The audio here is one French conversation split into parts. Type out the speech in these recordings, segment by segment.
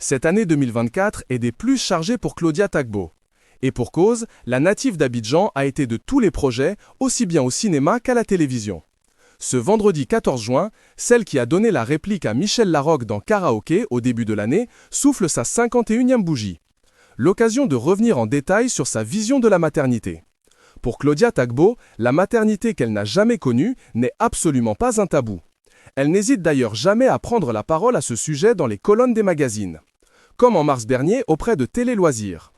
Cette année 2024 est des plus chargées pour Claudia Tagbo. Et pour cause, la native d'Abidjan a été de tous les projets, aussi bien au cinéma qu'à la télévision. Ce vendredi 14 juin, celle qui a donné la réplique à Michel Larocque dans Karaoké au début de l'année souffle sa 51e bougie. L'occasion de revenir en détail sur sa vision de la maternité. Pour Claudia Tagbo, la maternité qu'elle n'a jamais connue n'est absolument pas un tabou. Elle n'hésite d'ailleurs jamais à prendre la parole à ce sujet dans les colonnes des magazines. Comme en mars dernier auprès de Télé Loisirs.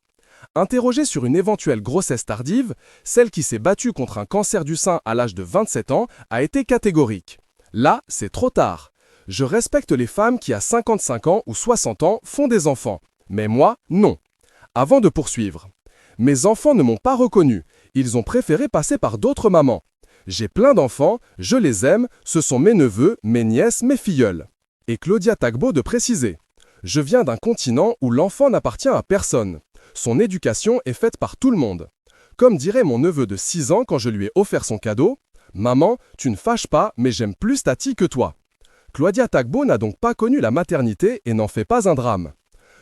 Interrogée sur une éventuelle grossesse tardive, celle qui s'est battue contre un cancer du sein à l'âge de 27 ans a été catégorique. Là, c'est trop tard. Je respecte les femmes qui à 55 ans ou 60 ans font des enfants. Mais moi, non. Avant de poursuivre. Mes enfants ne m'ont pas reconnu. Ils ont préféré passer par d'autres mamans. J'ai plein d'enfants, je les aime, ce sont mes neveux, mes nièces, mes filleuls. Et Claudia Tagbo de préciser. Je viens d'un continent où l'enfant n'appartient à personne. Son éducation est faite par tout le monde. Comme dirait mon neveu de 6 ans quand je lui ai offert son cadeau, « Maman, tu ne fâches pas, mais j'aime plus Tati que toi. » Claudia Tagbo n'a donc pas connu la maternité et n'en fait pas un drame.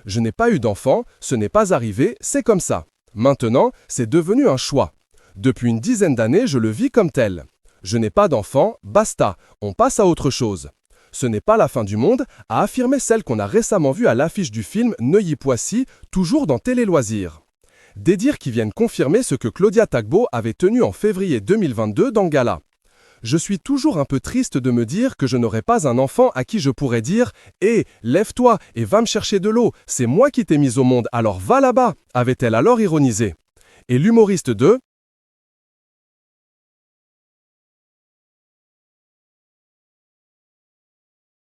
Je n'ai pas eu d'enfant, ce n'est pas arrivé, c'est comme ça. Maintenant, c'est devenu un choix. Depuis une dizaine d'années, je le vis comme tel. Je n'ai pas d'enfant, basta, on passe à autre chose. Ce n'est pas la fin du monde, a affirmé celle qu'on a récemment vue à l'affiche du film Neuilly-Poissy, toujours dans Télé Loisirs. Des dires qui viennent confirmer ce que Claudia Tagbo avait tenu en février 2022 dans Gala. Je suis toujours un peu triste de me dire que je n'aurai pas un enfant à qui je pourrais dire « Hé, lève-toi et va me chercher de l'eau, c'est moi qui t'ai mise au monde, alors va là-bas » avait-elle alors ironisé. Et l'humoriste de